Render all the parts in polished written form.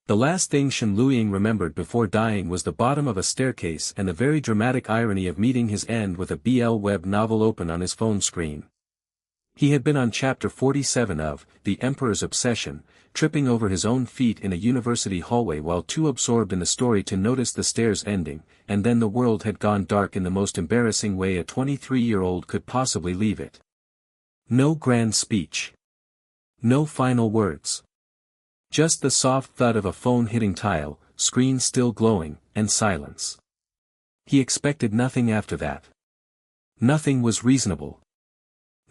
The last thing Shen Luiying remembered before dying was the bottom of a staircase and the very dramatic irony of meeting his end with a BL web novel open on his phone screen. He had been on chapter 47 of The Emperor's Obsession, tripping over his own feet in a university hallway while too absorbed in the story to notice the stairs ending, and then the world had gone dark in the most embarrassing way a 23-year-old could possibly leave it. No grand speech. No final words. Just the soft thud of a phone hitting tile, screen still glowing, and silence. He expected nothing after that. Nothing was reasonable.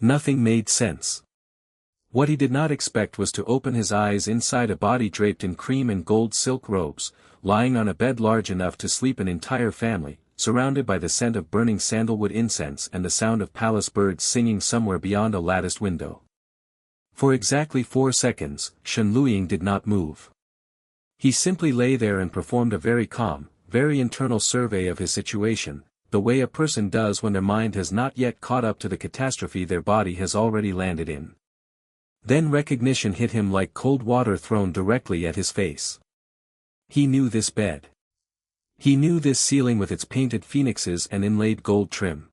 Nothing made sense. What he did not expect was to open his eyes inside a body draped in cream and gold silk robes, lying on a bed large enough to sleep an entire family, surrounded by the scent of burning sandalwood incense and the sound of palace birds singing somewhere beyond a latticed window. For exactly 4 seconds, Shen Luiying did not move. He simply lay there and performed a very calm, very internal survey of his situation, the way a person does when their mind has not yet caught up to the catastrophe their body has already landed in. Then recognition hit him like cold water thrown directly at his face. He knew this bed. He knew this ceiling with its painted phoenixes and inlaid gold trim.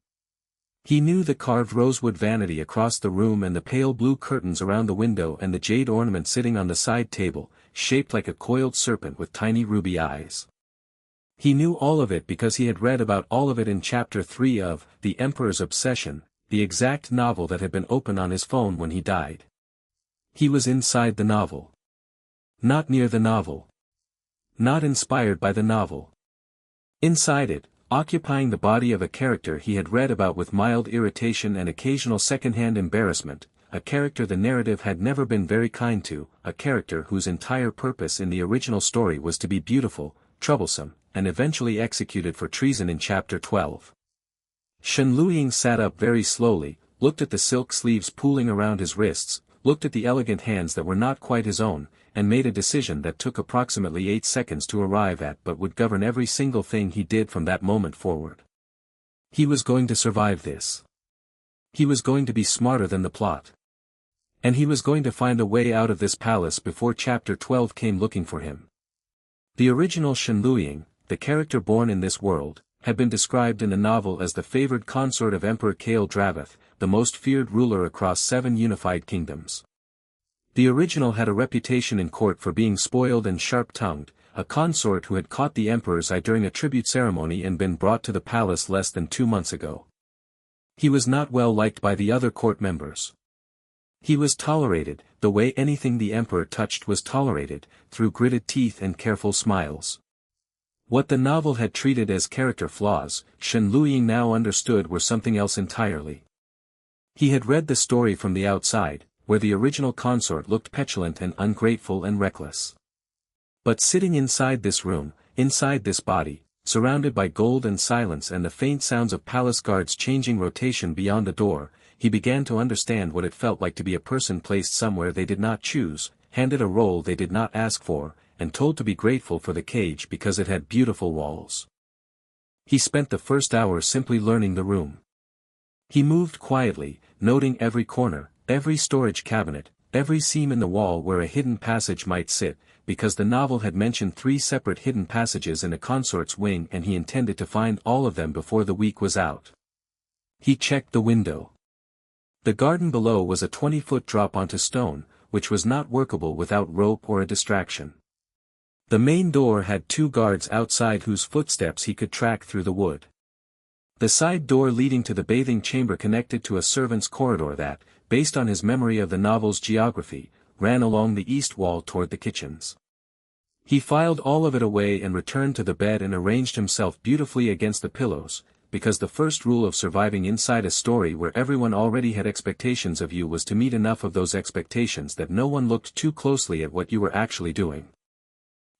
He knew the carved rosewood vanity across the room and the pale blue curtains around the window and the jade ornament sitting on the side table, shaped like a coiled serpent with tiny ruby eyes. He knew all of it because he had read about all of it in chapter 3 of The Emperor's Obsession, the exact novel that had been open on his phone when he died. He was inside the novel. Not near the novel. Not inspired by the novel. Inside it, occupying the body of a character he had read about with mild irritation and occasional second-hand embarrassment, a character the narrative had never been very kind to, a character whose entire purpose in the original story was to be beautiful, troublesome, and eventually executed for treason in chapter 12. Shen Luiying sat up very slowly, looked at the silk sleeves pooling around his wrists, looked at the elegant hands that were not quite his own, and made a decision that took approximately 8 seconds to arrive at but would govern every single thing he did from that moment forward. He was going to survive this. He was going to be smarter than the plot. And he was going to find a way out of this palace before chapter 12 came looking for him. The original Shen Luiying, the character born in this world, had been described in the novel as the favored consort of Emperor Kael Draveth, the most feared ruler across 7 unified kingdoms. The original had a reputation in court for being spoiled and sharp-tongued, a consort who had caught the emperor's eye during a tribute ceremony and been brought to the palace less than 2 months ago. He was not well liked by the other court members. He was tolerated, the way anything the emperor touched was tolerated, through gritted teeth and careful smiles. What the novel had treated as character flaws, Shen Luiying now understood were something else entirely. He had read the story from the outside, where the original consort looked petulant and ungrateful and reckless. But sitting inside this room, inside this body, surrounded by gold and silence and the faint sounds of palace guards changing rotation beyond the door, he began to understand what it felt like to be a person placed somewhere they did not choose, handed a role they did not ask for, and told to be grateful for the cage because it had beautiful walls. He spent the first hour simply learning the room. He moved quietly, noting every corner, every storage cabinet, every seam in the wall where a hidden passage might sit, because the novel had mentioned 3 separate hidden passages in a consort's wing and he intended to find all of them before the week was out. He checked the window. The garden below was a 20-foot drop onto stone, which was not workable without rope or a distraction. The main door had 2 guards outside whose footsteps he could track through the wood. The side door leading to the bathing chamber connected to a servant's corridor that, based on his memory of the novel's geography, ran along the east wall toward the kitchens. He filed all of it away and returned to the bed and arranged himself beautifully against the pillows, because the first rule of surviving inside a story where everyone already had expectations of you was to meet enough of those expectations that no one looked too closely at what you were actually doing.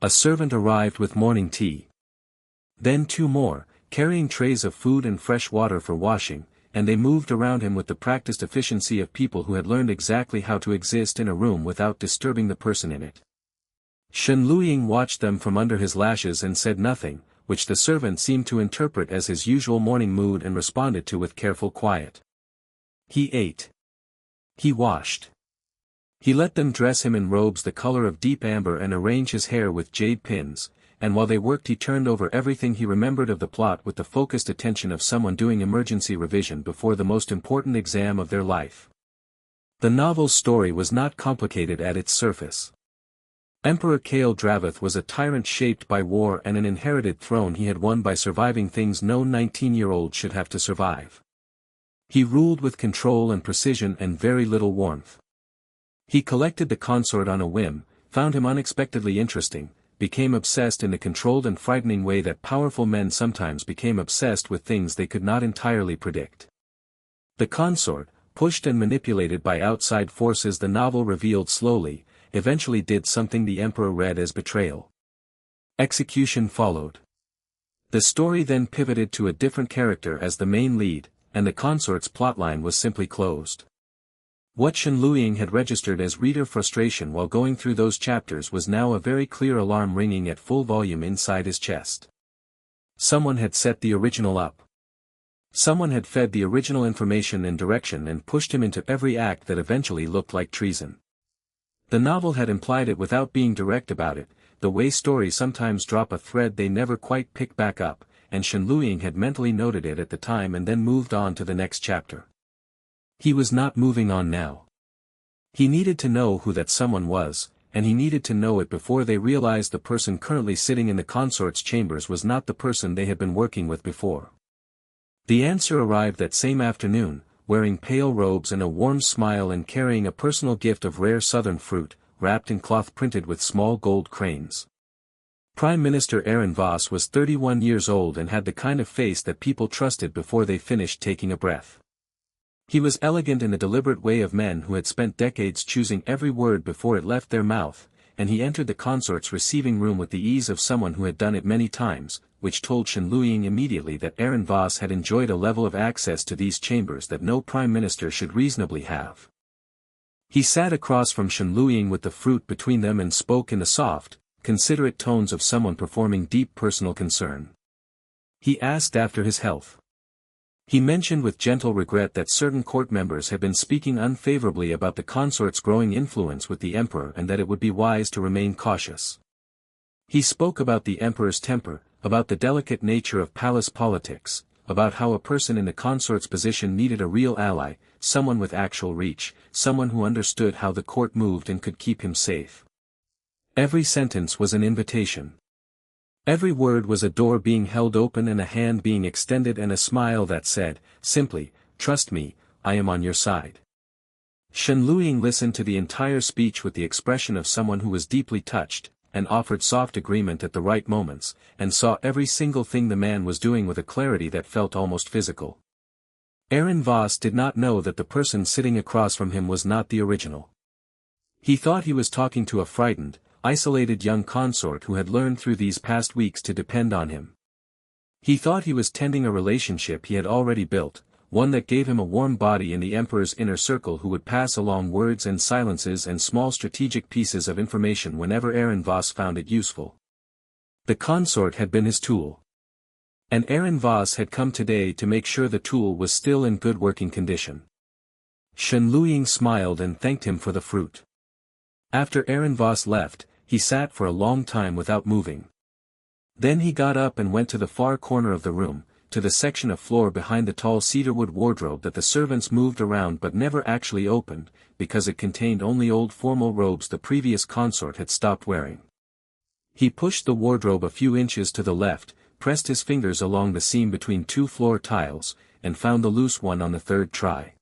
A servant arrived with morning tea. Then 2 more, carrying trays of food and fresh water for washing, and they moved around him with the practiced efficiency of people who had learned exactly how to exist in a room without disturbing the person in it. Shen Luiying watched them from under his lashes and said nothing, which the servant seemed to interpret as his usual morning mood and responded to with careful quiet. He ate. He washed. He let them dress him in robes the color of deep amber and arrange his hair with jade pins, and while they worked he turned over everything he remembered of the plot with the focused attention of someone doing emergency revision before the most important exam of their life. The novel's story was not complicated at its surface. Emperor Kael Draveth was a tyrant shaped by war and an inherited throne he had won by surviving things no 19-year-old should have to survive. He ruled with control and precision and very little warmth. He collected the consort on a whim, found him unexpectedly interesting, became obsessed in the controlled and frightening way that powerful men sometimes became obsessed with things they could not entirely predict. The consort, pushed and manipulated by outside forces the novel revealed slowly, eventually did something the emperor read as betrayal. Execution followed. The story then pivoted to a different character as the main lead, and the consort's plotline was simply closed. What Shen Luiying had registered as reader frustration while going through those chapters was now a very clear alarm ringing at full volume inside his chest. Someone had set the original up. Someone had fed the original information and direction and pushed him into every act that eventually looked like treason. The novel had implied it without being direct about it, the way stories sometimes drop a thread they never quite pick back up, and Shen Luiying had mentally noted it at the time and then moved on to the next chapter. He was not moving on now. He needed to know who that someone was, and he needed to know it before they realized the person currently sitting in the consort's chambers was not the person they had been working with before. The answer arrived that same afternoon, wearing pale robes and a warm smile and carrying a personal gift of rare southern fruit, wrapped in cloth printed with small gold cranes. Prime Minister Aaron Voss was 31 years old and had the kind of face that people trusted before they finished taking a breath. He was elegant in the deliberate way of men who had spent decades choosing every word before it left their mouth, and he entered the consort's receiving room with the ease of someone who had done it many times, which told Shen Luiying immediately that Aaron Voss had enjoyed a level of access to these chambers that no prime minister should reasonably have. He sat across from Shen Luiying with the fruit between them and spoke in the soft, considerate tones of someone performing deep personal concern. He asked after his health. He mentioned with gentle regret that certain court members had been speaking unfavorably about the consort's growing influence with the emperor and that it would be wise to remain cautious. He spoke about the emperor's temper, about the delicate nature of palace politics, about how a person in the consort's position needed a real ally, someone with actual reach, someone who understood how the court moved and could keep him safe. Every sentence was an invitation. Every word was a door being held open and a hand being extended and a smile that said, simply, "Trust me, I am on your side." Shen Luiying listened to the entire speech with the expression of someone who was deeply touched, and offered soft agreement at the right moments, and saw every single thing the man was doing with a clarity that felt almost physical. Aaron Voss did not know that the person sitting across from him was not the original. He thought he was talking to a frightened, isolated young consort who had learned through these past weeks to depend on him. He thought he was tending a relationship he had already built, one that gave him a warm body in the emperor's inner circle who would pass along words and silences and small strategic pieces of information whenever Aaron Voss found it useful. The consort had been his tool. And Aaron Voss had come today to make sure the tool was still in good working condition. Shen Luiying smiled and thanked him for the fruit. After Aaron Voss left, he sat for a long time without moving. Then he got up and went to the far corner of the room, to the section of floor behind the tall cedarwood wardrobe that the servants moved around but never actually opened, because it contained only old formal robes the previous consort had stopped wearing. He pushed the wardrobe a few inches to the left, pressed his fingers along the seam between two floor tiles, and found the loose one on the third try.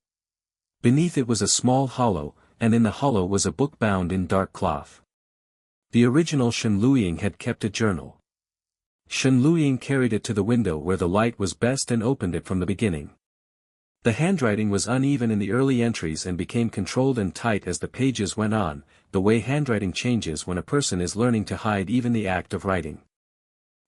Beneath it was a small hollow, and in the hollow was a book bound in dark cloth. The original Shen Luiying had kept a journal. Shen Luiying carried it to the window where the light was best and opened it from the beginning. The handwriting was uneven in the early entries and became controlled and tight as the pages went on, the way handwriting changes when a person is learning to hide even the act of writing.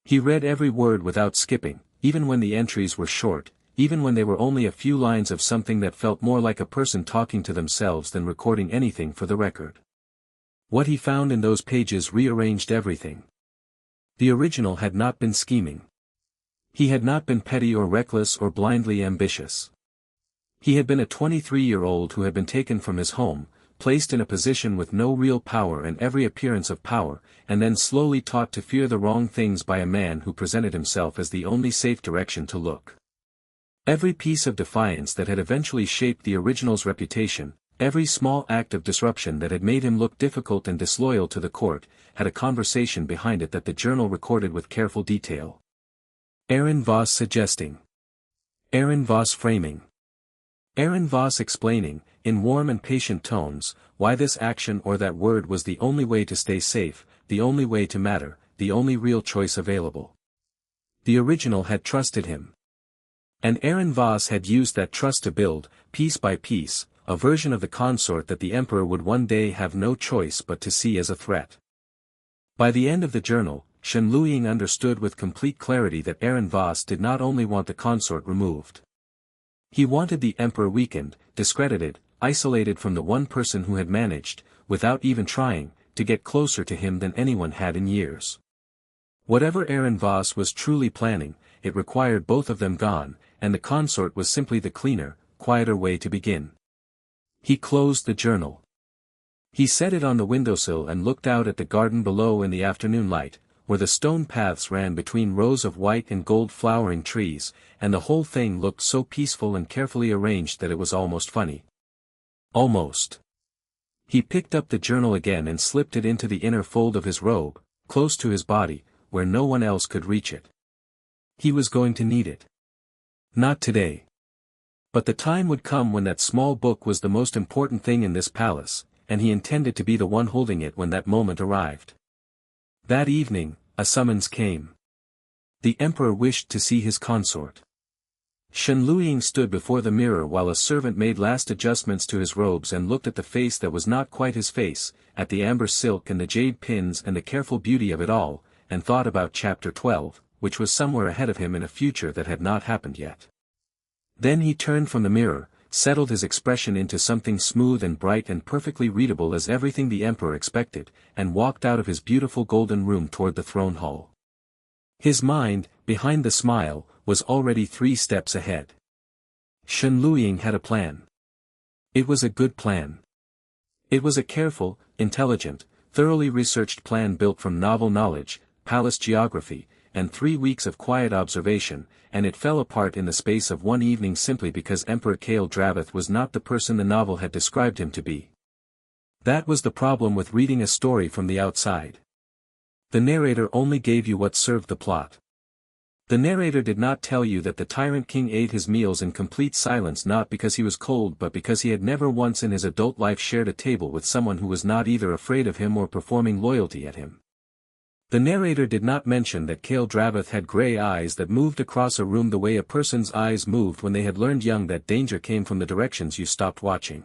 He read every word without skipping, even when the entries were short, even when they were only a few lines of something that felt more like a person talking to themselves than recording anything for the record. What he found in those pages rearranged everything. The original had not been scheming. He had not been petty or reckless or blindly ambitious. He had been a 23-year-old who had been taken from his home, placed in a position with no real power and every appearance of power, and then slowly taught to fear the wrong things by a man who presented himself as the only safe direction to look. Every piece of defiance that had eventually shaped the original's reputation, every small act of disruption that had made him look difficult and disloyal to the court, had a conversation behind it that the journal recorded with careful detail. Aaron Voss suggesting. Aaron Voss framing. Aaron Voss explaining, in warm and patient tones, why this action or that word was the only way to stay safe, the only way to matter, the only real choice available. The original had trusted him. And Aaron Voss had used that trust to build, piece by piece, a version of the consort that the emperor would one day have no choice but to see as a threat. By the end of the journal, Shen Luying understood with complete clarity that Aaron Voss did not only want the consort removed. He wanted the emperor weakened, discredited, isolated from the one person who had managed, without even trying, to get closer to him than anyone had in years. Whatever Aaron Voss was truly planning, it required both of them gone, and the consort was simply the cleaner, quieter way to begin. He closed the journal. He set it on the windowsill and looked out at the garden below in the afternoon light, where the stone paths ran between rows of white and gold flowering trees, and the whole thing looked so peaceful and carefully arranged that it was almost funny. Almost. He picked up the journal again and slipped it into the inner fold of his robe, close to his body, where no one else could reach it. He was going to need it. Not today. But the time would come when that small book was the most important thing in this palace, and he intended to be the one holding it when that moment arrived. That evening, a summons came. The emperor wished to see his consort. Shen Luying stood before the mirror while a servant made last adjustments to his robes and looked at the face that was not quite his face, at the amber silk and the jade pins and the careful beauty of it all, and thought about chapter 12, which was somewhere ahead of him in a future that had not happened yet. Then he turned from the mirror, settled his expression into something smooth and bright and perfectly readable as everything the emperor expected, and walked out of his beautiful golden room toward the throne hall. His mind, behind the smile, was already 3 steps ahead. Shen Luying had a plan. It was a good plan. It was a careful, intelligent, thoroughly researched plan built from novel knowledge, palace geography, and 3 weeks of quiet observation, and it fell apart in the space of one evening simply because Emperor Kale Draveth was not the person the novel had described him to be. That was the problem with reading a story from the outside. The narrator only gave you what served the plot. The narrator did not tell you that the tyrant king ate his meals in complete silence not because he was cold but because he had never once in his adult life shared a table with someone who was not either afraid of him or performing loyalty at him. The narrator did not mention that Kale Draveth had grey eyes that moved across a room the way a person's eyes moved when they had learned young that danger came from the directions you stopped watching.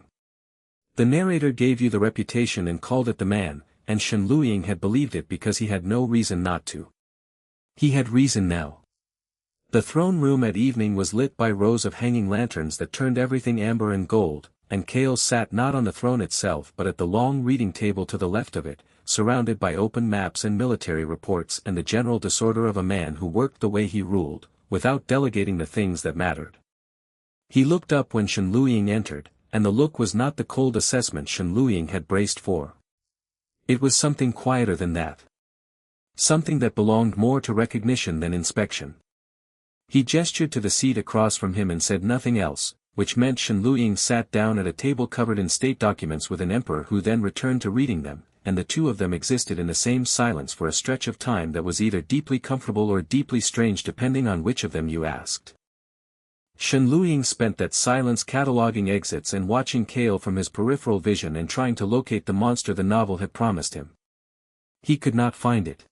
The narrator gave you the reputation and called it the man, and Shen Luying had believed it because he had no reason not to. He had reason now. The throne room at evening was lit by rows of hanging lanterns that turned everything amber and gold, and Kale sat not on the throne itself but at the long reading table to the left of it, surrounded by open maps and military reports and the general disorder of a man who worked the way he ruled, without delegating the things that mattered. He looked up when Shen Luying entered, and the look was not the cold assessment Shen Luying had braced for. It was something quieter than that. Something that belonged more to recognition than inspection. He gestured to the seat across from him and said nothing else, which meant Shen Luying sat down at a table covered in state documents with an emperor who then returned to reading them, and the two of them existed in the same silence for a stretch of time that was either deeply comfortable or deeply strange depending on which of them you asked. Shen Luying spent that silence cataloguing exits and watching Kale from his peripheral vision and trying to locate the monster the novel had promised him. He could not find it.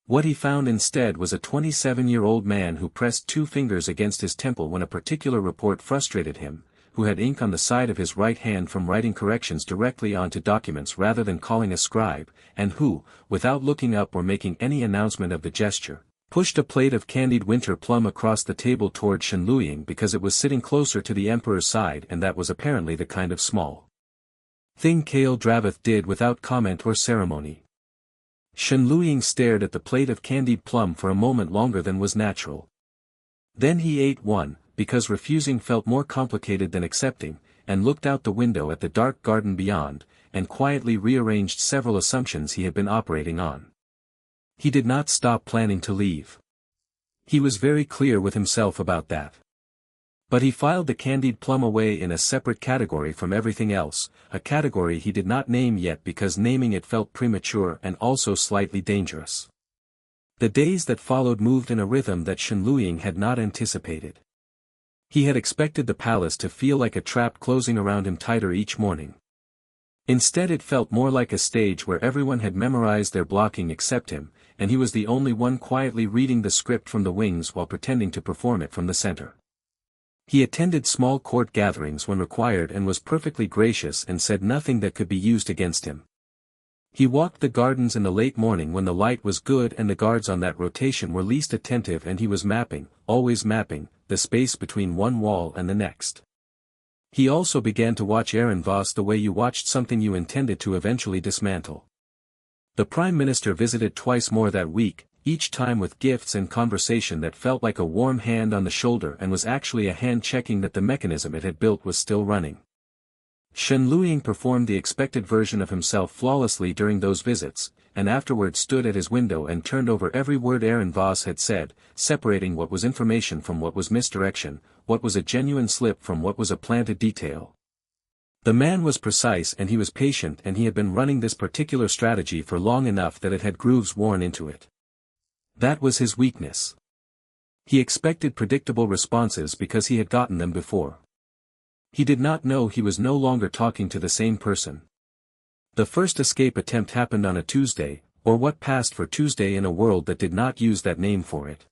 What he found instead was a 27-year-old man who pressed 2 fingers against his temple when a particular report frustrated him, who had ink on the side of his right hand from writing corrections directly onto documents rather than calling a scribe, and who, without looking up or making any announcement of the gesture, pushed a plate of candied winter plum across the table toward Shen Luying because it was sitting closer to the emperor's side and that was apparently the kind of small thing Kale Draveth did without comment or ceremony. Shen Luying stared at the plate of candied plum for a moment longer than was natural. Then he ate one, because refusing felt more complicated than accepting, and looked out the window at the dark garden beyond, and quietly rearranged several assumptions he had been operating on. He did not stop planning to leave. He was very clear with himself about that. But he filed the candied plum away in a separate category from everything else, a category he did not name yet because naming it felt premature and also slightly dangerous. The days that followed moved in a rhythm that Shenluying had not anticipated. He had expected the palace to feel like a trap closing around him tighter each morning. Instead it felt more like a stage where everyone had memorized their blocking except him, and he was the only one quietly reading the script from the wings while pretending to perform it from the center. He attended small court gatherings when required and was perfectly gracious and said nothing that could be used against him. He walked the gardens in the late morning when the light was good and the guards on that rotation were least attentive, and he was mapping, always mapping, the space between one wall and the next. He also began to watch Aaron Voss the way you watched something you intended to eventually dismantle. The Prime Minister visited twice more that week, each time with gifts and conversation that felt like a warm hand on the shoulder and was actually a hand checking that the mechanism it had built was still running. Shenluying performed the expected version of himself flawlessly during those visits, and afterward stood at his window and turned over every word Aaron Voss had said, separating what was information from what was misdirection, what was a genuine slip from what was a planted detail. The man was precise and he was patient, and he had been running this particular strategy for long enough that it had grooves worn into it. That was his weakness. He expected predictable responses because he had gotten them before. He did not know he was no longer talking to the same person. The first escape attempt happened on a Tuesday, or what passed for Tuesday in a world that did not use that name for it.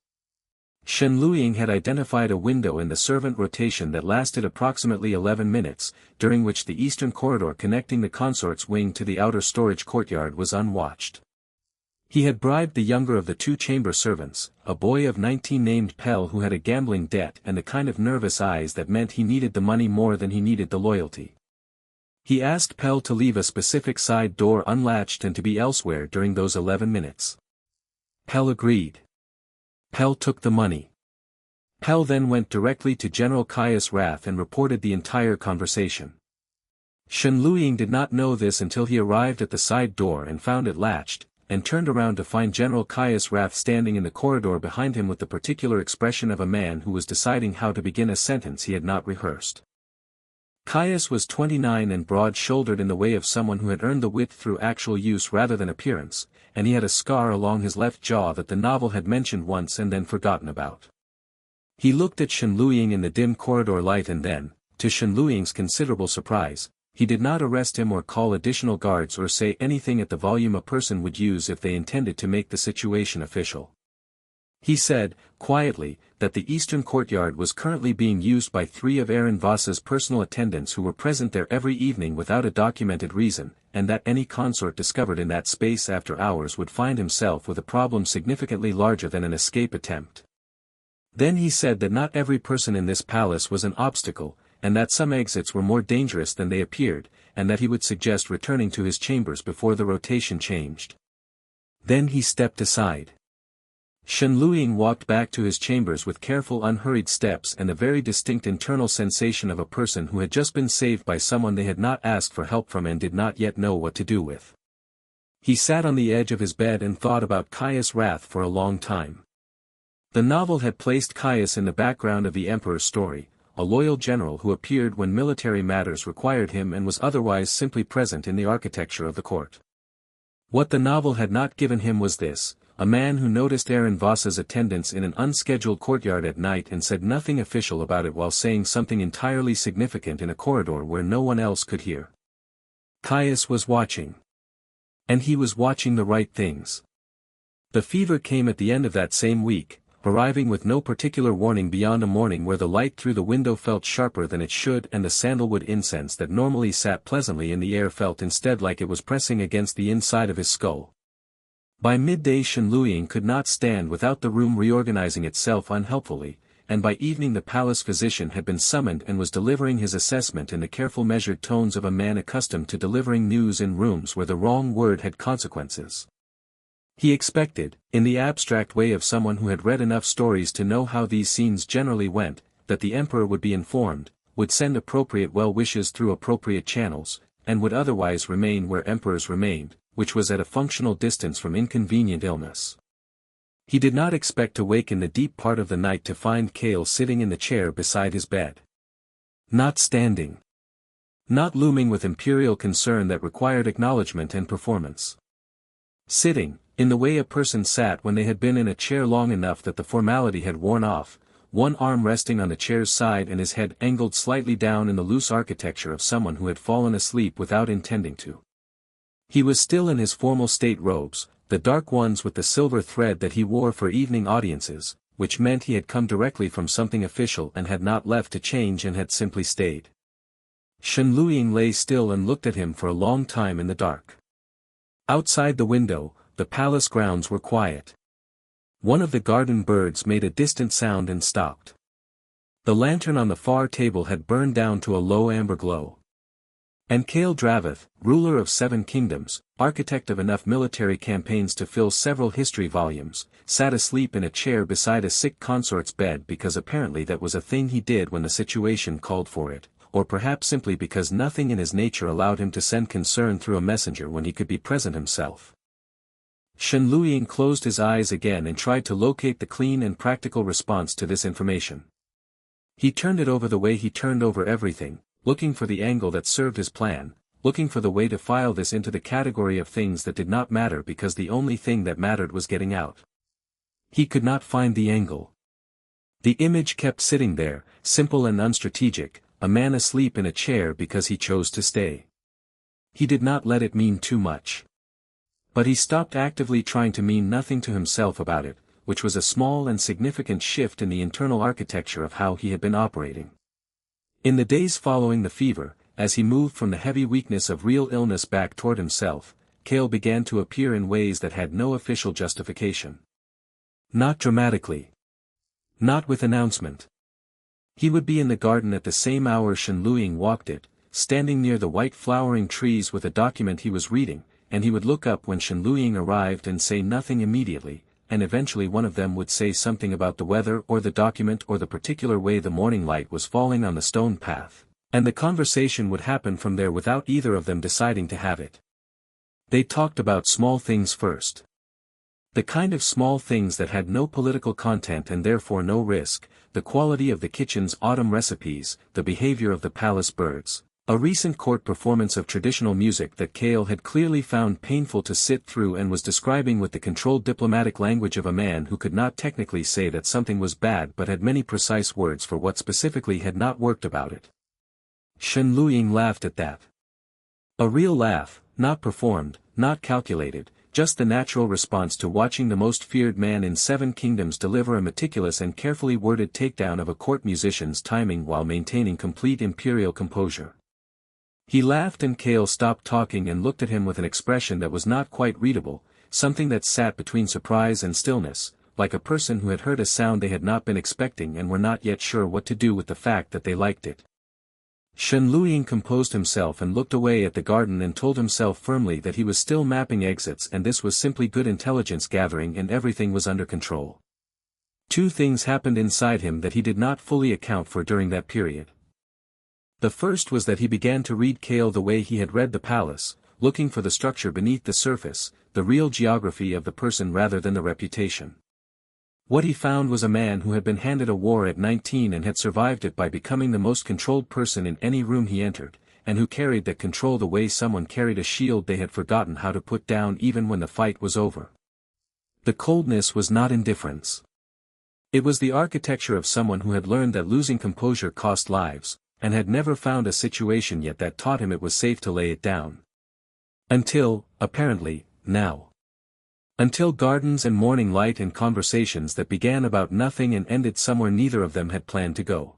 Shenluying had identified a window in the servant rotation that lasted approximately 11 minutes, during which the eastern corridor connecting the Consort's wing to the outer storage courtyard was unwatched. He had bribed the younger of the two chamber servants, a boy of 19 named Pell who had a gambling debt and the kind of nervous eyes that meant he needed the money more than he needed the loyalty. He asked Pell to leave a specific side door unlatched and to be elsewhere during those 11 minutes. Pell agreed. Pell took the money. Pell then went directly to General Caius Rath and reported the entire conversation. Shenluying did not know this until he arrived at the side door and found it latched, and turned around to find General Caius Rath standing in the corridor behind him with the particular expression of a man who was deciding how to begin a sentence he had not rehearsed. Caius was 29 and broad-shouldered in the way of someone who had earned the wit through actual use rather than appearance, and he had a scar along his left jaw that the novel had mentioned once and then forgotten about. He looked at Shenluying in the dim corridor light and then, to Shenluying's considerable surprise, he did not arrest him or call additional guards or say anything at the volume a person would use if they intended to make the situation official. He said, quietly, that the eastern courtyard was currently being used by 3 of Aaron Voss's personal attendants who were present there every evening without a documented reason, and that any consort discovered in that space after hours would find himself with a problem significantly larger than an escape attempt. Then he said that not every person in this palace was an obstacle, and that some exits were more dangerous than they appeared, and that he would suggest returning to his chambers before the rotation changed. Then he stepped aside. Shenluying walked back to his chambers with careful unhurried steps and a very distinct internal sensation of a person who had just been saved by someone they had not asked for help from and did not yet know what to do with. He sat on the edge of his bed and thought about Caius Rath for a long time. The novel had placed Caius in the background of the Emperor's story, a loyal general who appeared when military matters required him and was otherwise simply present in the architecture of the court. What the novel had not given him was this, a man who noticed Aaron Voss's attendance in an unscheduled courtyard at night and said nothing official about it while saying something entirely significant in a corridor where no one else could hear. Caius was watching. And he was watching the right things. The fever came at the end of that same week, arriving with no particular warning beyond a morning where the light through the window felt sharper than it should and the sandalwood incense that normally sat pleasantly in the air felt instead like it was pressing against the inside of his skull. By midday Shenluying could not stand without the room reorganizing itself unhelpfully, and by evening the palace physician had been summoned and was delivering his assessment in the careful measured tones of a man accustomed to delivering news in rooms where the wrong word had consequences. He expected, in the abstract way of someone who had read enough stories to know how these scenes generally went, that the emperor would be informed, would send appropriate well-wishes through appropriate channels, and would otherwise remain where emperors remained, which was at a functional distance from inconvenient illness. He did not expect to wake in the deep part of the night to find Kale sitting in the chair beside his bed. Not standing. Not looming with imperial concern that required acknowledgement and performance. Sitting, in the way a person sat when they had been in a chair long enough that the formality had worn off, one arm resting on the chair's side and his head angled slightly down in the loose architecture of someone who had fallen asleep without intending to. He was still in his formal state robes, the dark ones with the silver thread that he wore for evening audiences, which meant he had come directly from something official and had not left to change and had simply stayed. Shen Luiying lay still and looked at him for a long time in the dark. Outside the window, the palace grounds were quiet. One of the garden birds made a distant sound and stopped. The lantern on the far table had burned down to a low amber glow. And Kale Draveth, ruler of 7 kingdoms, architect of enough military campaigns to fill several history volumes, sat asleep in a chair beside a sick consort's bed because apparently that was a thing he did when the situation called for it, or perhaps simply because nothing in his nature allowed him to send concern through a messenger when he could be present himself. Shen Luiying closed his eyes again and tried to locate the clean and practical response to this information. He turned it over the way he turned over everything, looking for the angle that served his plan, looking for the way to file this into the category of things that did not matter because the only thing that mattered was getting out. He could not find the angle. The image kept sitting there, simple and unstrategic, a man asleep in a chair because he chose to stay. He did not let it mean too much. But he stopped actively trying to mean nothing to himself about it, which was a small and significant shift in the internal architecture of how he had been operating. In the days following the fever, as he moved from the heavy weakness of real illness back toward himself, Kale began to appear in ways that had no official justification. Not dramatically. Not with announcement. He would be in the garden at the same hour Shen Luiying walked it, standing near the white flowering trees with a document he was reading, and he would look up when Shen Luiying arrived and say nothing immediately, and eventually one of them would say something about the weather or the document or the particular way the morning light was falling on the stone path, and the conversation would happen from there without either of them deciding to have it. They talked about small things first. The kind of small things that had no political content and therefore no risk, the quality of the kitchen's autumn recipes, the behavior of the palace birds, a recent court performance of traditional music that Kale had clearly found painful to sit through and was describing with the controlled diplomatic language of a man who could not technically say that something was bad but had many precise words for what specifically had not worked about it. Shen Luiying laughed at that. A real laugh, not performed, not calculated, just the natural response to watching the most feared man in 7 kingdoms deliver a meticulous and carefully worded takedown of a court musician's timing while maintaining complete imperial composure. He laughed and Kale stopped talking and looked at him with an expression that was not quite readable, something that sat between surprise and stillness, like a person who had heard a sound they had not been expecting and were not yet sure what to do with the fact that they liked it. Shen Luiying composed himself and looked away at the garden and told himself firmly that he was still mapping exits and this was simply good intelligence gathering and everything was under control. 2 things happened inside him that he did not fully account for during that period. The first was that he began to read Kale the way he had read the palace, looking for the structure beneath the surface, the real geography of the person rather than the reputation. What he found was a man who had been handed a war at 19 and had survived it by becoming the most controlled person in any room he entered, and who carried that control the way someone carried a shield they had forgotten how to put down even when the fight was over. The coldness was not indifference. It was the architecture of someone who had learned that losing composure cost lives, and had never found a situation yet that taught him it was safe to lay it down. Until, apparently, now. Until gardens and morning light and conversations that began about nothing and ended somewhere neither of them had planned to go.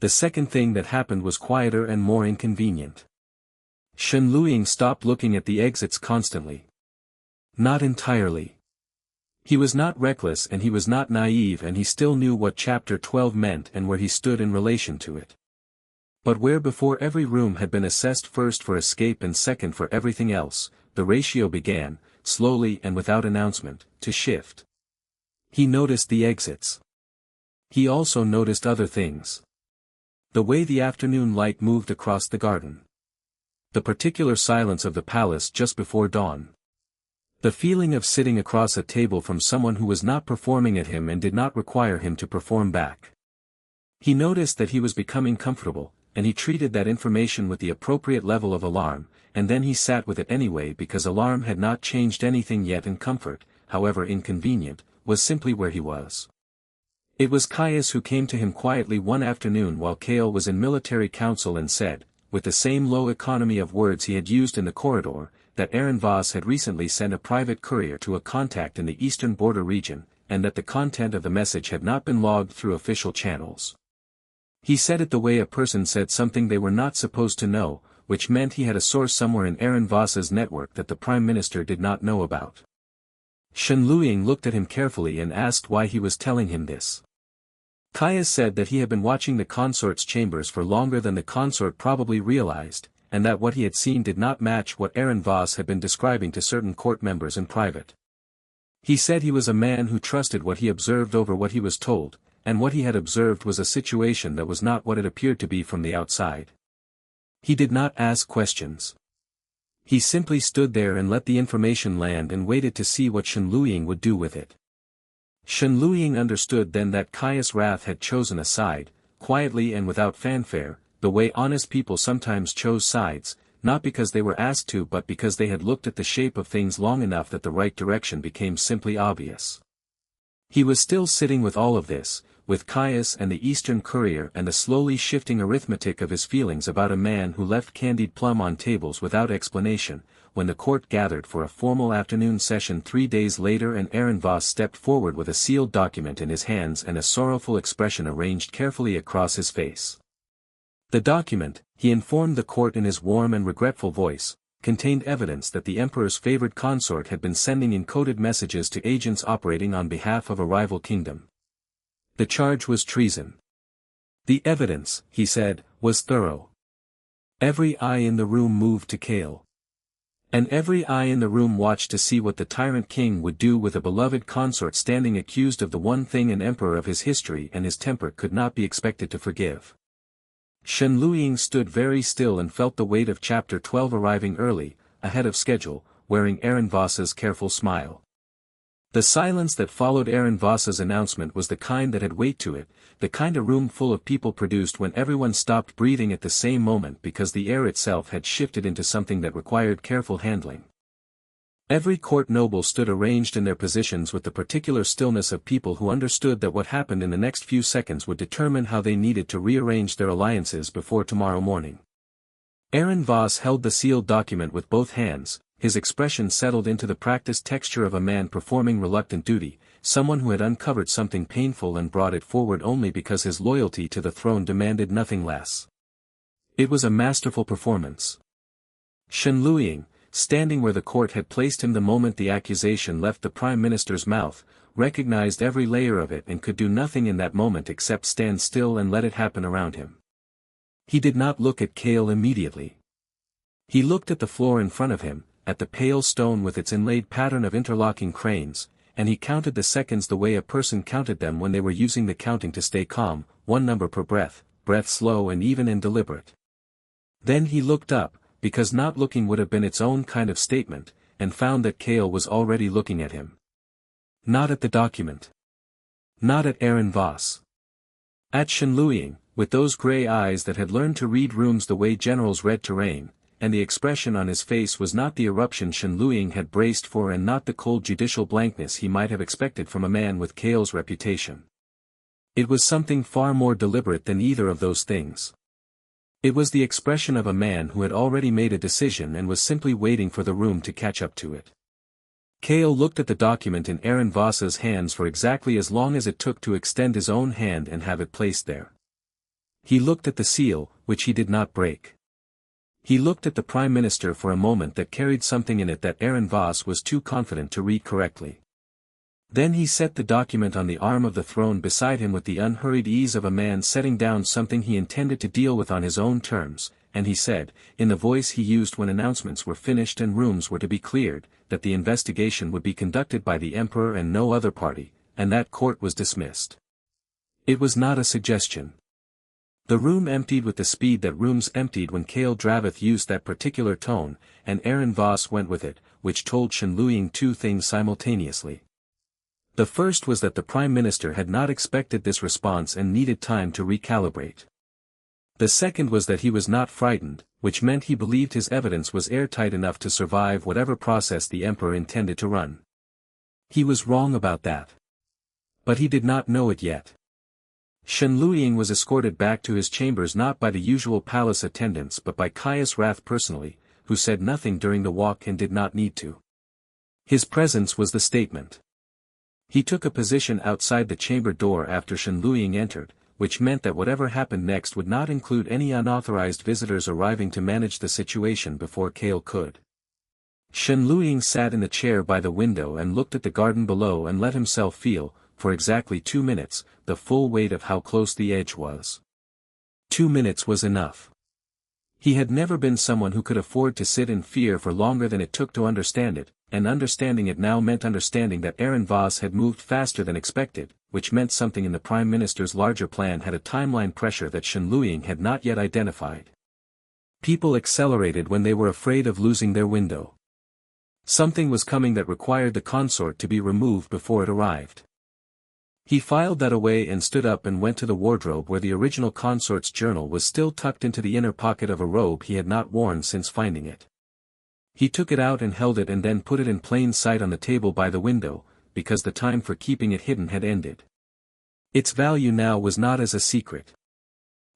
The second thing that happened was quieter and more inconvenient. Shen Luiying stopped looking at the exits constantly. Not entirely. He was not reckless and he was not naive and he still knew what Chapter 12 meant and where he stood in relation to it. But where before every room had been assessed first for escape and second for everything else, the ratio began, slowly and without announcement, to shift. He noticed the exits. He also noticed other things. The way the afternoon light moved across the garden. The particular silence of the palace just before dawn. The feeling of sitting across a table from someone who was not performing at him and did not require him to perform back. He noticed that he was becoming comfortable, and he treated that information with the appropriate level of alarm, and then he sat with it anyway because alarm had not changed anything yet and comfort, however inconvenient, was simply where he was. It was Caius who came to him quietly one afternoon while Cale was in military council and said, with the same low economy of words he had used in the corridor, that Aaron Voss had recently sent a private courier to a contact in the eastern border region, and that the content of the message had not been logged through official channels. He said it the way a person said something they were not supposed to know, which meant he had a source somewhere in Aaron Voss's network that the Prime Minister did not know about. Shen Luiying looked at him carefully and asked why he was telling him this. Caius said that he had been watching the consort's chambers for longer than the consort probably realized, and that what he had seen did not match what Aaron Voss had been describing to certain court members in private. He said he was a man who trusted what he observed over what he was told, and what he had observed was a situation that was not what it appeared to be from the outside. He did not ask questions. He simply stood there and let the information land and waited to see what Shen Luiying would do with it. Shen Luiying understood then that Caius Rath had chosen a side, quietly and without fanfare, the way honest people sometimes chose sides, not because they were asked to but because they had looked at the shape of things long enough that the right direction became simply obvious. He was still sitting with all of this, with Caius and the Eastern Courier and the slowly shifting arithmetic of his feelings about a man who left candied plum on tables without explanation, when the court gathered for a formal afternoon session 3 days later and Aaron Voss stepped forward with a sealed document in his hands and a sorrowful expression arranged carefully across his face. The document, he informed the court in his warm and regretful voice, contained evidence that the emperor's favored consort had been sending encoded messages to agents operating on behalf of a rival kingdom. The charge was treason. The evidence, he said, was thorough. Every eye in the room moved to Cale. And every eye in the room watched to see what the tyrant king would do with a beloved consort standing accused of the one thing an emperor of his history and his temper could not be expected to forgive. Shen Luiying stood very still and felt the weight of Chapter 12 arriving early, ahead of schedule, wearing Aaron Voss's careful smile. The silence that followed Aaron Voss's announcement was the kind that had weight to it, the kind a room full of people produced when everyone stopped breathing at the same moment because the air itself had shifted into something that required careful handling. Every court noble stood arranged in their positions with the particular stillness of people who understood that what happened in the next few seconds would determine how they needed to rearrange their alliances before tomorrow morning. Aaron Voss held the sealed document with both hands, his expression settled into the practiced texture of a man performing reluctant duty, someone who had uncovered something painful and brought it forward only because his loyalty to the throne demanded nothing less. It was a masterful performance. Shen Luiying, standing where the court had placed him the moment the accusation left the Prime Minister's mouth, recognized every layer of it and could do nothing in that moment except stand still and let it happen around him. He did not look at Cale immediately. He looked at the floor in front of him, at the pale stone with its inlaid pattern of interlocking cranes, and he counted the seconds the way a person counted them when they were using the counting to stay calm, one number per breath, breath slow and even and deliberate. Then he looked up, because not looking would have been its own kind of statement, and found that Cale was already looking at him. Not at the document. Not at Aaron Voss. At Shen Luiying, with those gray eyes that had learned to read rooms the way generals read terrain, and the expression on his face was not the eruption Shen Luiying had braced for and not the cold judicial blankness he might have expected from a man with Cale's reputation. It was something far more deliberate than either of those things. It was the expression of a man who had already made a decision and was simply waiting for the room to catch up to it. Cale looked at the document in Aaron Voss's hands for exactly as long as it took to extend his own hand and have it placed there. He looked at the seal, which he did not break. He looked at the Prime Minister for a moment that carried something in it that Aaron Voss was too confident to read correctly. Then he set the document on the arm of the throne beside him with the unhurried ease of a man setting down something he intended to deal with on his own terms, and he said, in the voice he used when announcements were finished and rooms were to be cleared, that the investigation would be conducted by the Emperor and no other party, and that court was dismissed. It was not a suggestion. The room emptied with the speed that rooms emptied when Kale Dravith used that particular tone, and Aaron Voss went with it, which told Shenluying two things simultaneously. The first was that the Prime Minister had not expected this response and needed time to recalibrate. The second was that he was not frightened, which meant he believed his evidence was airtight enough to survive whatever process the Emperor intended to run. He was wrong about that. But he did not know it yet. Shenluying was escorted back to his chambers not by the usual palace attendants but by Caius Rath personally, who said nothing during the walk and did not need to. His presence was the statement. He took a position outside the chamber door after Shenluying entered, which meant that whatever happened next would not include any unauthorized visitors arriving to manage the situation before Kale could. Shenluying sat in the chair by the window and looked at the garden below and let himself feel, for exactly 2 minutes, the full weight of how close the edge was. 2 minutes was enough. He had never been someone who could afford to sit in fear for longer than it took to understand it, and understanding it now meant understanding that Aaron Voss had moved faster than expected, which meant something in the Prime Minister's larger plan had a timeline pressure that Shenluying had not yet identified. People accelerated when they were afraid of losing their window. Something was coming that required the consort to be removed before it arrived. He filed that away and stood up and went to the wardrobe where the original consort's journal was still tucked into the inner pocket of a robe he had not worn since finding it. He took it out and held it and then put it in plain sight on the table by the window, because the time for keeping it hidden had ended. Its value now was not as a secret.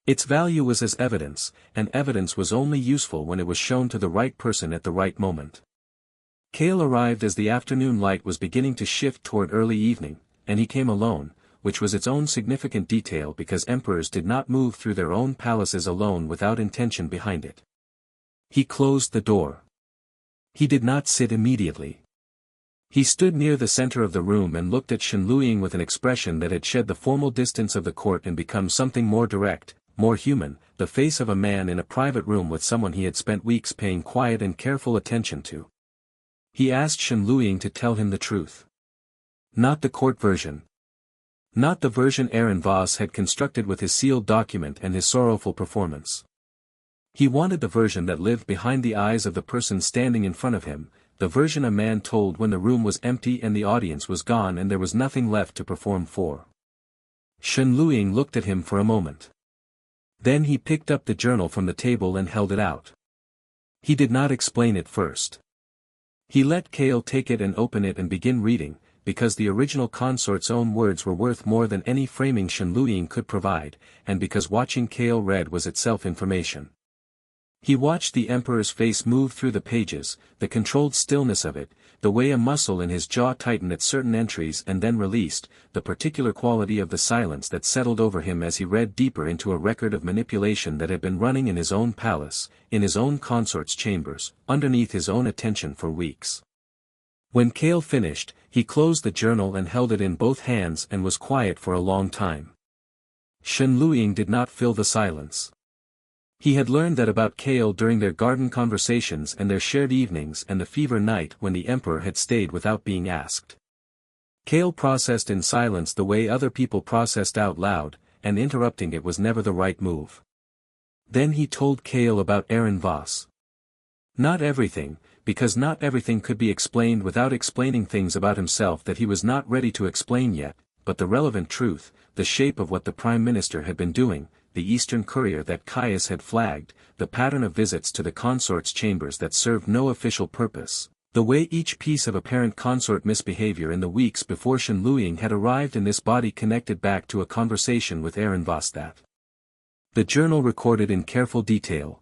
Its value was as evidence, and evidence was only useful when it was shown to the right person at the right moment. Kale arrived as the afternoon light was beginning to shift toward early evening, and he came alone, which was its own significant detail because emperors did not move through their own palaces alone without intention behind it. He closed the door. He did not sit immediately. He stood near the center of the room and looked at Shenluying with an expression that had shed the formal distance of the court and become something more direct, more human, the face of a man in a private room with someone he had spent weeks paying quiet and careful attention to. He asked Shenluying to tell him the truth. Not the court version. Not the version Aaron Voss had constructed with his sealed document and his sorrowful performance. He wanted the version that lived behind the eyes of the person standing in front of him, the version a man told when the room was empty and the audience was gone and there was nothing left to perform for. Shenluying looked at him for a moment. Then he picked up the journal from the table and held it out. He did not explain it first. He let Kale take it and open it and begin reading, because the original consort's own words were worth more than any framing Shenluying could provide, and because watching Kale read was itself information. He watched the Emperor's face move through the pages, the controlled stillness of it, the way a muscle in his jaw tightened at certain entries and then released, the particular quality of the silence that settled over him as he read deeper into a record of manipulation that had been running in his own palace, in his own consort's chambers, underneath his own attention for weeks. When Kale finished, he closed the journal and held it in both hands and was quiet for a long time. Shenluying did not fill the silence. He had learned that about Kale during their garden conversations and their shared evenings and the fever night when the Emperor had stayed without being asked. Kale processed in silence the way other people processed out loud, and interrupting it was never the right move. Then he told Kale about Aaron Voss. Not everything, because not everything could be explained without explaining things about himself that he was not ready to explain yet, but the relevant truth, the shape of what the Prime Minister had been doing, the Eastern courier that Caius had flagged, the pattern of visits to the consort's chambers that served no official purpose, the way each piece of apparent consort misbehavior in the weeks before Shenluying had arrived in this body connected back to a conversation with Aaron Voss that the journal recorded in careful detail.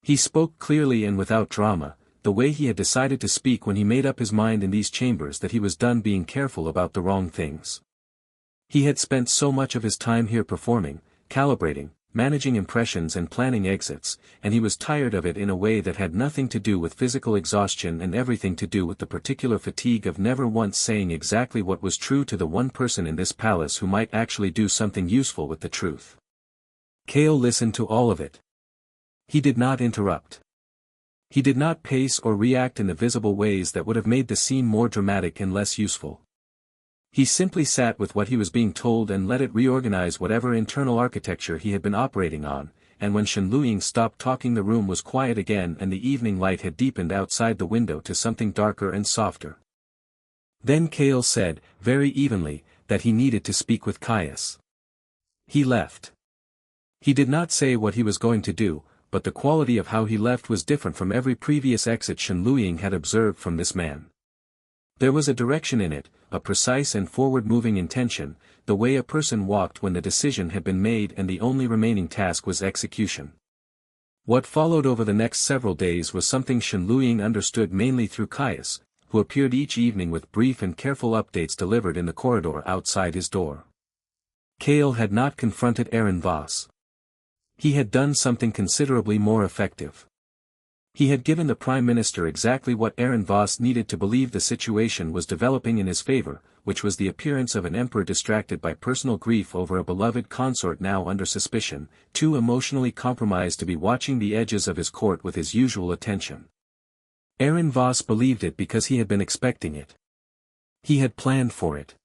He spoke clearly and without drama, the way he had decided to speak when he made up his mind in these chambers that he was done being careful about the wrong things. He had spent so much of his time here performing, calibrating, managing impressions and planning exits, and he was tired of it in a way that had nothing to do with physical exhaustion and everything to do with the particular fatigue of never once saying exactly what was true to the one person in this palace who might actually do something useful with the truth. Kale listened to all of it. He did not interrupt. He did not pace or react in the visible ways that would have made the scene more dramatic and less useful. He simply sat with what he was being told and let it reorganize whatever internal architecture he had been operating on, and when Shen Luying stopped talking the room was quiet again and the evening light had deepened outside the window to something darker and softer. Then Kale said, very evenly, that he needed to speak with Caius. He left. He did not say what he was going to do, but the quality of how he left was different from every previous exit Shen Luying had observed from this man. There was a direction in it, a precise and forward-moving intention, the way a person walked when the decision had been made and the only remaining task was execution. What followed over the next several days was something Shen Luying understood mainly through Caius, who appeared each evening with brief and careful updates delivered in the corridor outside his door. Kale had not confronted Aaron Voss. He had done something considerably more effective. He had given the Prime Minister exactly what Aaron Voss needed to believe the situation was developing in his favor, which was the appearance of an emperor distracted by personal grief over a beloved consort now under suspicion, too emotionally compromised to be watching the edges of his court with his usual attention. Aaron Voss believed it because he had been expecting it. He had planned for it.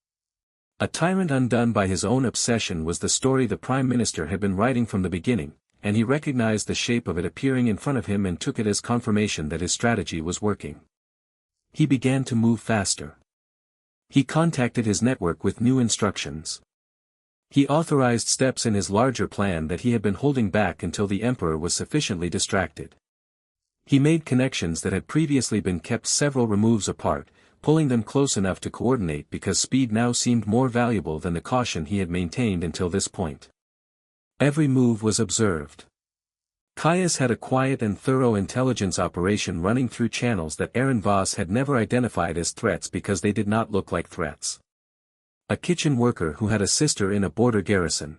A tyrant undone by his own obsession was the story the Prime Minister had been writing from the beginning, and he recognized the shape of it appearing in front of him and took it as confirmation that his strategy was working. He began to move faster. He contacted his network with new instructions. He authorized steps in his larger plan that he had been holding back until the Emperor was sufficiently distracted. He made connections that had previously been kept several removes apart, pulling them close enough to coordinate because speed now seemed more valuable than the caution he had maintained until this point. Every move was observed. Caius had a quiet and thorough intelligence operation running through channels that Aaron Voss had never identified as threats because they did not look like threats. A kitchen worker who had a sister in a border garrison.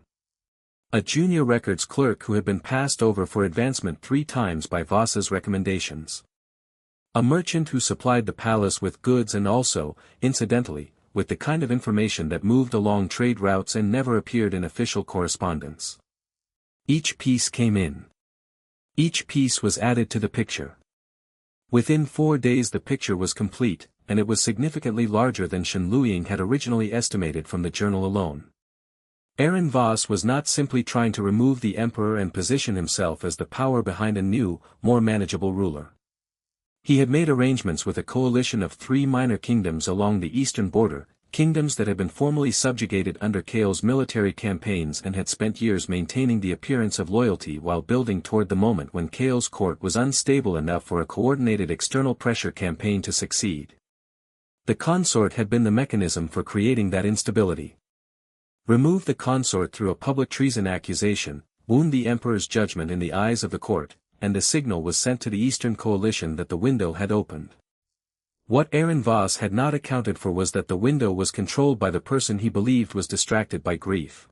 A junior records clerk who had been passed over for advancement 3 times by Voss's recommendations. A merchant who supplied the palace with goods and also, incidentally, with the kind of information that moved along trade routes and never appeared in official correspondence. Each piece came in. Each piece was added to the picture. Within 4 days the picture was complete, and it was significantly larger than Shen Luying had originally estimated from the journal alone. Aaron Voss was not simply trying to remove the emperor and position himself as the power behind a new, more manageable ruler. He had made arrangements with a coalition of 3 minor kingdoms along the eastern border, kingdoms that had been formally subjugated under Kale's military campaigns and had spent years maintaining the appearance of loyalty while building toward the moment when Kale's court was unstable enough for a coordinated external pressure campaign to succeed. The consort had been the mechanism for creating that instability. Remove the consort through a public treason accusation, wound the emperor's judgment in the eyes of the court, and the signal was sent to the Eastern Coalition that the window had opened. What Aaron Voss had not accounted for was that the window was controlled by the person he believed was distracted by grief.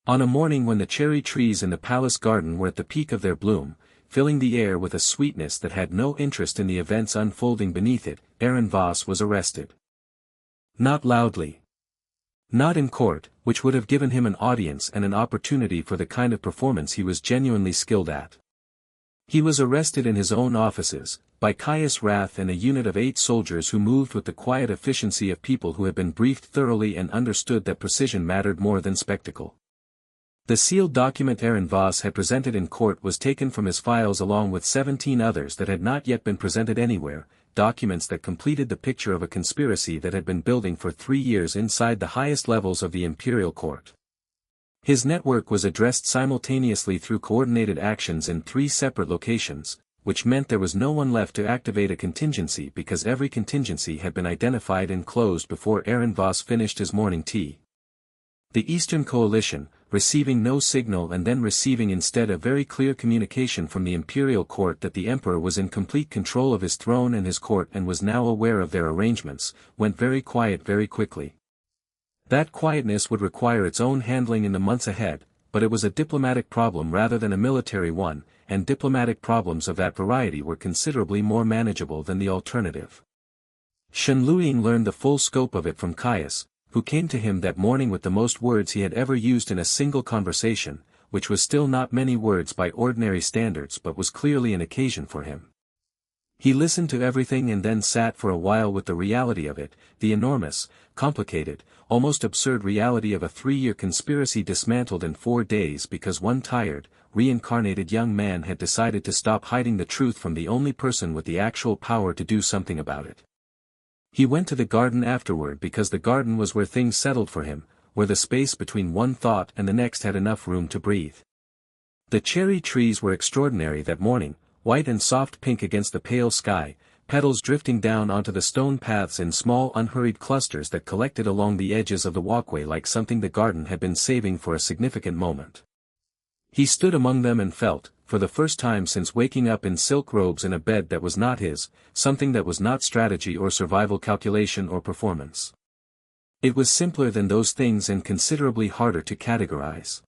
On a morning when the cherry trees in the palace garden were at the peak of their bloom, filling the air with a sweetness that had no interest in the events unfolding beneath it, Aaron Voss was arrested. Not loudly. Not in court, which would have given him an audience and an opportunity for the kind of performance he was genuinely skilled at. He was arrested in his own offices, by Caius Rath and a unit of 8 soldiers who moved with the quiet efficiency of people who had been briefed thoroughly and understood that precision mattered more than spectacle. The sealed document Aaron Voss had presented in court was taken from his files along with 17 others that had not yet been presented anywhere, documents that completed the picture of a conspiracy that had been building for 3 years inside the highest levels of the imperial court. His network was addressed simultaneously through coordinated actions in 3 separate locations, which meant there was no one left to activate a contingency because every contingency had been identified and closed before Aaron Voss finished his morning tea. The Eastern Coalition, receiving no signal and then receiving instead a very clear communication from the imperial court that the emperor was in complete control of his throne and his court and was now aware of their arrangements, went very quiet very quickly. That quietness would require its own handling in the months ahead, but it was a diplomatic problem rather than a military one, and diplomatic problems of that variety were considerably more manageable than the alternative. Shen Luying learned the full scope of it from Caius, who came to him that morning with the most words he had ever used in a single conversation, which was still not many words by ordinary standards but was clearly an occasion for him. He listened to everything and then sat for a while with the reality of it, the enormous, complicated, almost absurd reality of a 3-year conspiracy dismantled in 4 days because one tired, reincarnated young man had decided to stop hiding the truth from the only person with the actual power to do something about it. He went to the garden afterward because the garden was where things settled for him, where the space between one thought and the next had enough room to breathe. The cherry trees were extraordinary that morning, white and soft pink against the pale sky, petals drifting down onto the stone paths in small unhurried clusters that collected along the edges of the walkway like something the garden had been saving for a significant moment. He stood among them and felt, for the first time since waking up in silk robes in a bed that was not his, something that was not strategy or survival calculation or performance. It was simpler than those things and considerably harder to categorize.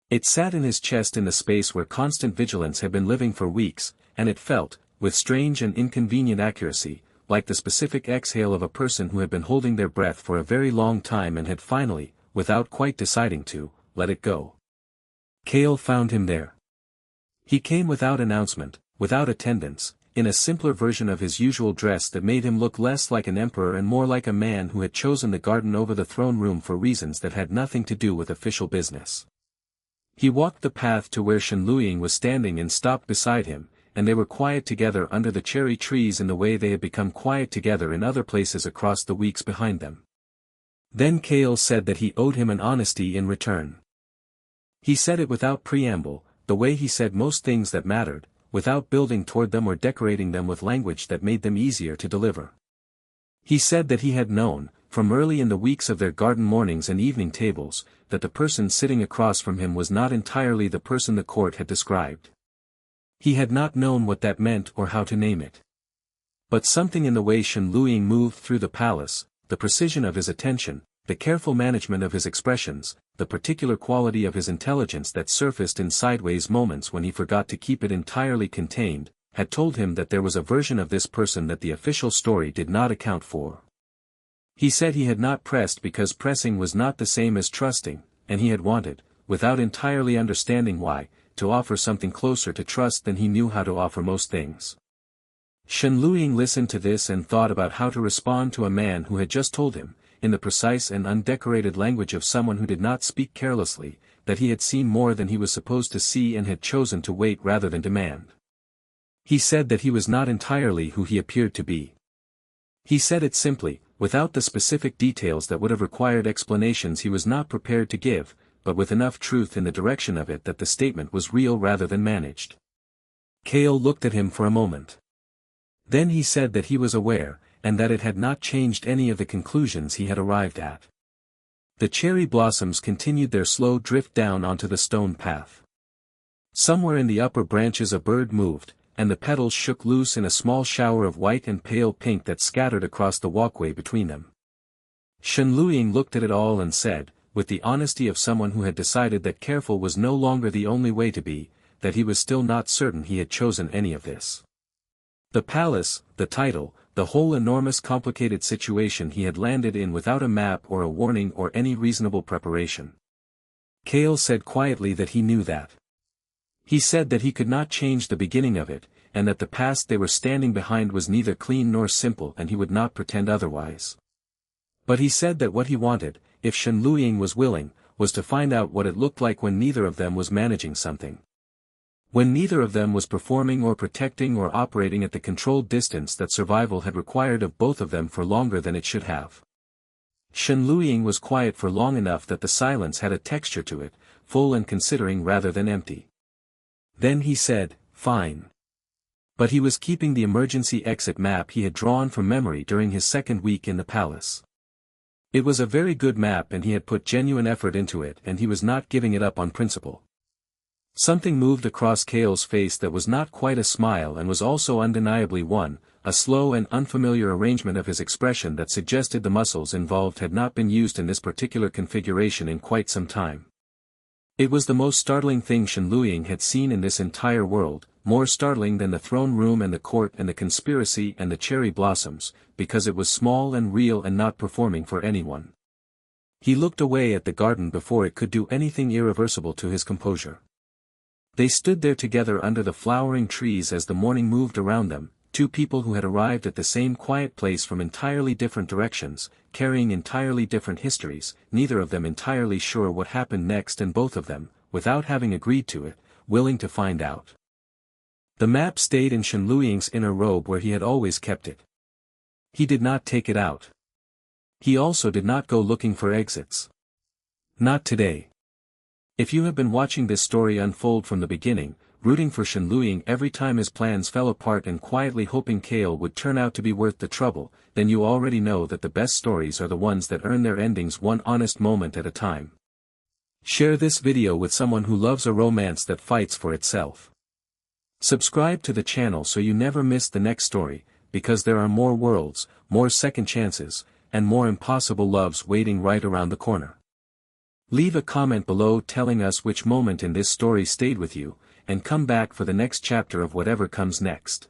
It sat in his chest in the space where constant vigilance had been living for weeks, and it felt, with strange and inconvenient accuracy, like the specific exhale of a person who had been holding their breath for a very long time and had finally, without quite deciding to, let it go. Cale found him there. He came without announcement, without attendance, in a simpler version of his usual dress that made him look less like an emperor and more like a man who had chosen the garden over the throne room for reasons that had nothing to do with official business. He walked the path to where Shenluying was standing and stopped beside him, and they were quiet together under the cherry trees in the way they had become quiet together in other places across the weeks behind them. Then Cale said that he owed him an honesty in return. He said it without preamble, the way he said most things that mattered, without building toward them or decorating them with language that made them easier to deliver. He said that he had known, from early in the weeks of their garden mornings and evening tables, that the person sitting across from him was not entirely the person the court had described. He had not known what that meant or how to name it. But something in the way Shenluying moved through the palace, the precision of his attention, the careful management of his expressions, the particular quality of his intelligence that surfaced in sideways moments when he forgot to keep it entirely contained, had told him that there was a version of this person that the official story did not account for. He said he had not pressed because pressing was not the same as trusting, and he had wanted, without entirely understanding why, to offer something closer to trust than he knew how to offer most things. Shenluying listened to this and thought about how to respond to a man who had just told him, in the precise and undecorated language of someone who did not speak carelessly, that he had seen more than he was supposed to see and had chosen to wait rather than demand. He said that he was not entirely who he appeared to be. He said it simply, without the specific details that would have required explanations he was not prepared to give, but with enough truth in the direction of it that the statement was real rather than managed. Cale looked at him for a moment. Then he said that he was aware, and that it had not changed any of the conclusions he had arrived at. The cherry blossoms continued their slow drift down onto the stone path. Somewhere in the upper branches a bird moved, and the petals shook loose in a small shower of white and pale pink that scattered across the walkway between them. Shenluying looked at it all and said, with the honesty of someone who had decided that careful was no longer the only way to be, that he was still not certain he had chosen any of this. The palace, the title, the whole enormous complicated situation he had landed in without a map or a warning or any reasonable preparation. Cale said quietly that he knew that. He said that he could not change the beginning of it, and that the past they were standing behind was neither clean nor simple and he would not pretend otherwise. But he said that what he wanted, if Shenluying was willing, was to find out what it looked like when neither of them was managing something. When neither of them was performing or protecting or operating at the controlled distance that survival had required of both of them for longer than it should have. Shenluying was quiet for long enough that the silence had a texture to it, full and considering rather than empty. Then he said, "Fine." But he was keeping the emergency exit map he had drawn from memory during his second week in the palace. It was a very good map and he had put genuine effort into it and he was not giving it up on principle. Something moved across Cale's face that was not quite a smile and was also undeniably one, a slow and unfamiliar arrangement of his expression that suggested the muscles involved had not been used in this particular configuration in quite some time. It was the most startling thing Shenluying had seen in this entire world, more startling than the throne room and the court and the conspiracy and the cherry blossoms, because it was small and real and not performing for anyone. He looked away at the garden before it could do anything irreversible to his composure. They stood there together under the flowering trees as the morning moved around them, two people who had arrived at the same quiet place from entirely different directions, carrying entirely different histories, neither of them entirely sure what happened next and both of them, without having agreed to it, willing to find out. The map stayed in Shenluiying's inner robe where he had always kept it. He did not take it out. He also did not go looking for exits. Not today. If you have been watching this story unfold from the beginning, rooting for Shenluying every time his plans fell apart and quietly hoping Kale would turn out to be worth the trouble, then you already know that the best stories are the ones that earn their endings one honest moment at a time. Share this video with someone who loves a romance that fights for itself. Subscribe to the channel so you never miss the next story, because there are more worlds, more second chances, and more impossible loves waiting right around the corner. Leave a comment below telling us which moment in this story stayed with you, and come back for the next chapter of whatever comes next.